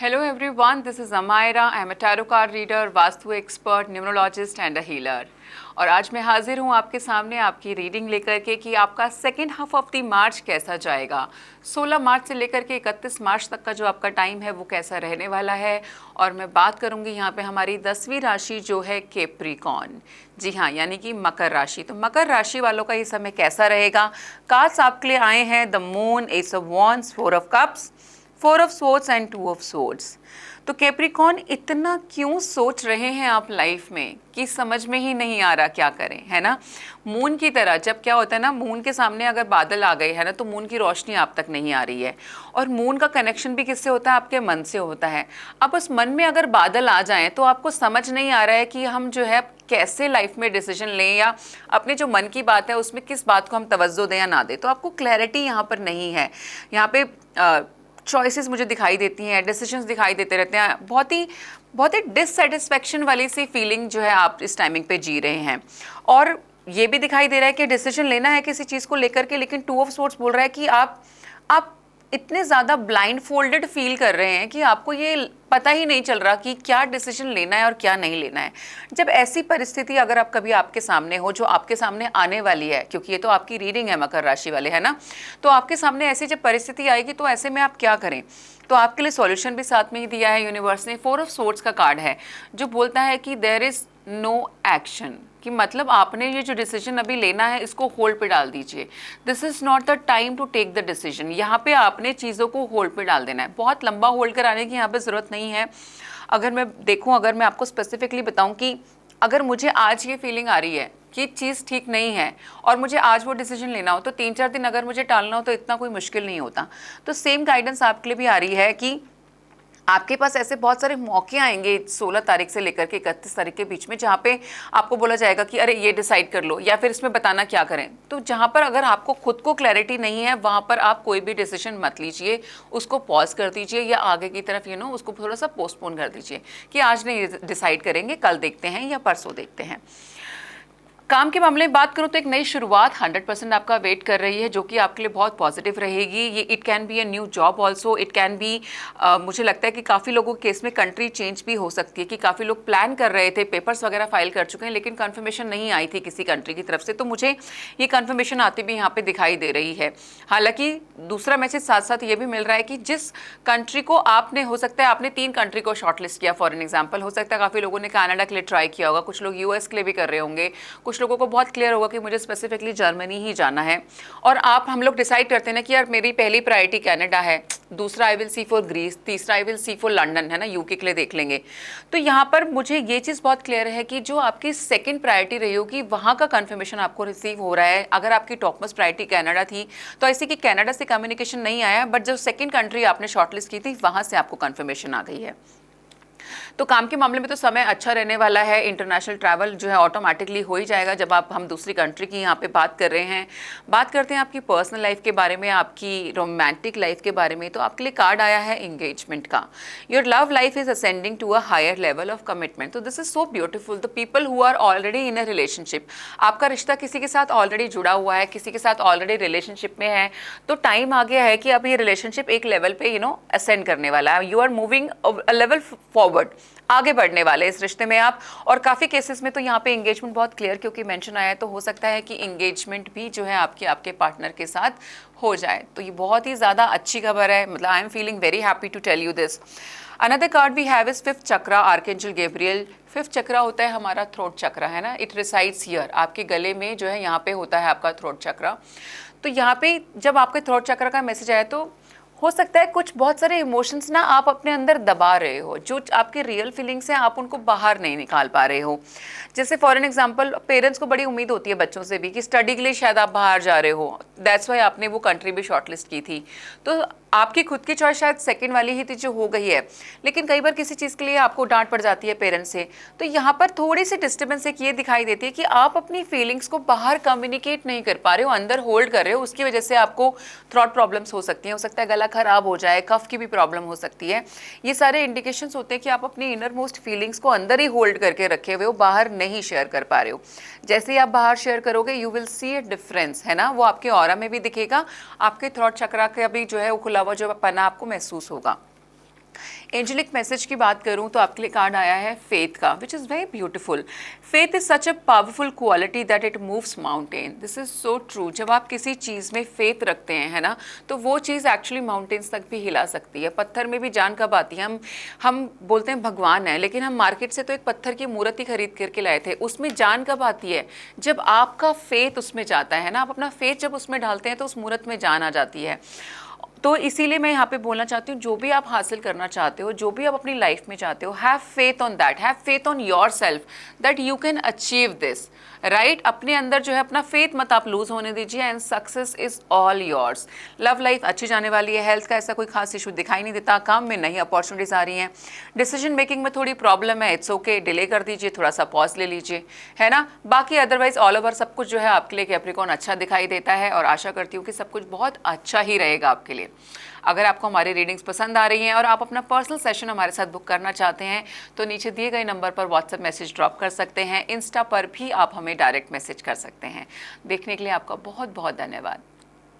Hello everyone, this is Amaira. I am a tarot card reader, vastu expert, numerologist and a healer. और आज मैं हाजिर हूँ आपके सामने आपकी रीडिंग लेकर के कि आपका सेकेंड हाफ ऑफ द मार्च कैसा जाएगा। 16 मार्च से लेकर के 31 मार्च तक का जो आपका टाइम है वो कैसा रहने वाला है। और मैं बात करूँगी यहाँ पे हमारी 10वीं राशि जो है कैप्रिकॉर्न, जी हाँ, यानी कि मकर राशि। तो मकर राशि वालों का ये समय कैसा रहेगा। कार्ड्स आपके लिए आए हैं the moon, S of wands, 4 of cups, 4 of swords and 2 of swords. तो कैप्रिकॉर्न इतना क्यों सोच रहे हैं आप लाइफ में कि समझ में ही नहीं आ रहा क्या करें, है ना। मून की तरह जब क्या होता है ना, मून के सामने अगर बादल आ गए है ना तो मून की रोशनी आप तक नहीं आ रही है। और मून का कनेक्शन भी किससे होता है, आपके मन से होता है। अब उस मन में अगर बादल आ जाएं तो आपको समझ नहीं आ रहा है कि हम जो है कैसे लाइफ में डिसीजन लें, या अपने जो मन की बात है उसमें किस बात को हम तवज्जो दें या ना दें। तो आपको क्लैरिटी यहाँ पर नहीं है। यहाँ पे चॉइसेस मुझे दिखाई देती हैं, डिसीजंस दिखाई देते रहते हैं। बहुत ही डिससेटिस्फेक्शन वाली सी फीलिंग जो है आप इस टाइमिंग पे जी रहे हैं। और ये भी दिखाई दे रहा है कि डिसीजन लेना है किसी चीज़ को लेकर के, लेकिन 2 ऑफ स्वॉर्ड्स बोल रहा है कि आप इतने ज़्यादा ब्लाइंड फोल्डेड फील कर रहे हैं कि आपको ये पता ही नहीं चल रहा कि क्या डिसीजन लेना है और क्या नहीं लेना है। जब ऐसी परिस्थिति अगर आप कभी आपके सामने हो, जो आपके सामने आने वाली है, क्योंकि ये तो आपकी रीडिंग है मकर राशि वाले, है ना, तो आपके सामने ऐसी जब परिस्थिति आएगी तो ऐसे में आप क्या करें। तो आपके लिए सॉल्यूशन भी साथ में ही दिया है यूनिवर्स ने। 4 ऑफ स्वॉर्ड्स का कार्ड है जो बोलता है कि देयर इज़ नो एक्शन, कि मतलब आपने ये जो डिसीजन अभी लेना है इसको होल्ड पे डाल दीजिए। This is not the time to take the decision. यहाँ पे आपने चीज़ों को होल्ड पे डाल देना है। बहुत लंबा होल्ड कराने की यहाँ पे ज़रूरत नहीं है। अगर मैं आपको स्पेसिफिकली बताऊँ कि अगर मुझे आज ये फीलिंग आ रही है कि चीज़ ठीक नहीं है और मुझे आज वो डिसीजन लेना हो, तो 3-4 दिन अगर मुझे टालना हो तो इतना कोई मुश्किल नहीं होता। तो सेम गाइडेंस आपके लिए भी आ रही है कि आपके पास ऐसे बहुत सारे मौके आएंगे 16 तारीख से लेकर के 31 तारीख के बीच में, जहाँ पे आपको बोला जाएगा कि अरे ये डिसाइड कर लो, या फिर इसमें बताना क्या करें। तो जहाँ पर अगर आपको खुद को क्लैरिटी नहीं है वहाँ पर आप कोई भी डिसीजन मत लीजिए, उसको पॉज कर दीजिए या आगे की तरफ उसको थोड़ा सा पोस्टपोन कर दीजिए कि आज नहीं डिसाइड करेंगे, कल देखते हैं या परसों देखते हैं। काम के मामले में बात करूं तो एक नई शुरुआत 100% आपका वेट कर रही है, जो कि आपके लिए बहुत पॉजिटिव रहेगी। ये it can be a new job also, it can be, मुझे लगता है कि काफ़ी लोगों के केस में कंट्री चेंज भी हो सकती है, कि काफ़ी लोग प्लान कर रहे थे, पेपर्स वगैरह फाइल कर चुके हैं, लेकिन कन्फर्मेशन नहीं आई थी किसी कंट्री की तरफ से। तो मुझे ये कन्फर्मेशन आती भी यहाँ पर दिखाई दे रही है। हालाँकि दूसरा मैसेज साथ साथ ये भी मिल रहा है कि जिस कंट्री को आपने, हो सकता है आपने 3 कंट्री को शॉर्टलिस्ट किया फॉर एन एग्जाम्पल, हो सकता है काफ़ी लोगों ने कनाडा के लिए ट्राई किया होगा, कुछ लोग यूएस के लिए भी कर रहे होंगे, कुछ लोगों को बहुत क्लियर होगा कि मुझे स्पेसिफिकली जर्मनी ही जाना है। और हम लोग डिसाइड करते हैं ना कि यार मेरी पहली प्रायोरिटी कनाडा है, दूसरा I will see for Greece, तीसरा I will see for London, है ना, यूके के लिए देख लेंगे। तो यहाँ पर मुझे ये चीज़ बहुत क्लियर है कि जो आपकी सेकंड प्रायोरिटी रही होगी वहाँ का कंफर्मेशन आपको रिसीव हो रहा है। अगर आपकी टॉप मोस्ट प्रायोरिटी कनाडा थी तो ऐसे कि कनाडा से कम्युनिकेशन नहीं आया, बट जो सेकंड कंट्री आपने शॉर्टलिस्ट की थी वहाँ से आपको कंफर्मेशन आ गई है। तो काम के मामले में तो समय अच्छा रहने वाला है। इंटरनेशनल ट्रैवल जो है ऑटोमेटिकली हो ही जाएगा जब हम दूसरी कंट्री की यहाँ पे बात कर रहे हैं। बात करते हैं आपकी पर्सनल लाइफ के बारे में, आपकी रोमांटिक लाइफ के बारे में। तो आपके लिए कार्ड आया है एंगेजमेंट का। Your love life is ascending to a higher level of commitment. तो this is so beautiful. The people who are already in a relationship, आपका रिश्ता किसी के साथ ऑलरेडी जुड़ा हुआ है, किसी के साथ ऑलरेडी रिलेशनशिप में है, तो टाइम आ गया है कि अब ये रिलेशनशिप एक लेवल पे असेंड करने वाला है। You are moving a level forward, आगे बढ़ने वाले इस रिश्ते में आप। और काफ़ी केसेस में तो यहाँ पे एंगेजमेंट बहुत क्लियर क्योंकि मेंशन आया है, तो हो सकता है कि एंगेजमेंट भी जो है आपके पार्टनर के साथ हो जाए। तो ये बहुत ही ज़्यादा अच्छी खबर है। मतलब I am feeling very happy to tell you this. Another card we have is 5th chakra, archangel Gabriel. 5th chakra होता है हमारा थ्रोट चक्रा, है ना, इट रिसाइड्स हियर, आपके गले में जो है यहाँ पे होता है आपका थ्रोट चक्रा। तो यहाँ पे जब आपके थ्रोट चक्रा का मैसेज आया तो हो सकता है कुछ बहुत सारे इमोशंस ना आप अपने अंदर दबा रहे हो, जो आपके रियल फीलिंग्स हैं आप उनको बाहर नहीं निकाल पा रहे हो। जैसे फॉर एन एग्जांपल, पेरेंट्स को बड़ी उम्मीद होती है बच्चों से भी कि स्टडी के लिए शायद आप बाहर जा रहे हो, दैट्स वाई आपने वो कंट्री भी शॉर्टलिस्ट की थी। तो आपकी खुद की चॉइस शायद सेकंड वाली ही थी जो हो गई है, लेकिन कई बार किसी चीज़ के लिए आपको डांट पड़ जाती है पेरेंट्स से। तो यहाँ पर थोड़ी सी डिस्टर्बेंस एक ये दिखाई देती है कि आप अपनी फीलिंग्स को बाहर कम्युनिकेट नहीं कर पा रहे हो, अंदर होल्ड कर रहे हो। उसकी वजह से आपको थ्रॉट प्रॉब्लम्स हो सकती हैं, हो सकता है गला खराब हो जाए, कफ की भी प्रॉब्लम हो सकती है। ये सारे इंडिकेशंस होते हैं कि आप अपनी इनर मोस्ट फीलिंग्स को अंदर ही होल्ड करके रखे हुए हो, बाहर नहीं शेयर कर पा रहे हो। जैसे ही आप बाहर शेयर करोगे you will see a difference, है ना, वो आपके ऑरा में भी दिखेगा, आपके थ्रॉट चक्रा का भी जो है वो खुला हुआ जो पना आपको महसूस होगा। एंजेलिक मैसेज की बात करूं तो आपके लिए कार्ड आया है फेथ का, which is very beautiful. Faith is such a powerful quality that it moves mountain. This is so true. जब आप किसी चीज़ में फेथ रखते हैं, है ना, तो वो चीज़ एक्चुअली माउंटेन्स तक भी हिला सकती है। पत्थर में भी जान कब आती है? हम बोलते हैं भगवान है, लेकिन हम मार्केट से तो एक पत्थर की मूर्ति खरीद करके लाए थे, उसमें जान कब आती है? जब आपका फेथ उसमें जाता है ना, आप अपना फेथ जब उसमें डालते हैं तो उस मूर्त में जान आ जाती है। तो इसीलिए मैं यहाँ पे बोलना चाहती हूँ, जो भी आप हासिल करना चाहते हो, जो भी आप अपनी लाइफ में चाहते हो, have faith on that, have faith on your self that you can achieve this, right. अपने अंदर जो है अपना फेथ मत आप लूज होने दीजिए, and success is all yours. Love life अच्छी जाने वाली है, हेल्थ का ऐसा कोई खास इशू दिखाई नहीं देता, काम में नई अपॉर्चुनिटीज आ रही हैं, डिसीजन मेकिंग में थोड़ी प्रॉब्लम है, इट्स ओके, डिले कर दीजिए, थोड़ा सा पॉज ले लीजिए, है ना। बाकी अदरवाइज ऑल ओवर सब कुछ जो है आपके लिए कैप्रिकॉर्न अच्छा दिखाई देता है, और आशा करती हूँ कि सब कुछ बहुत अच्छा ही रहेगा आपके लिए। अगर आपको हमारी रीडिंग्स पसंद आ रही हैं और आप अपना पर्सनल सेशन हमारे साथ बुक करना चाहते हैं तो नीचे दिए गए नंबर पर व्हाट्सएप मैसेज ड्रॉप कर सकते हैं। इंस्टा पर भी आप हमें डायरेक्ट मैसेज कर सकते हैं। देखने के लिए आपका बहुत बहुत धन्यवाद।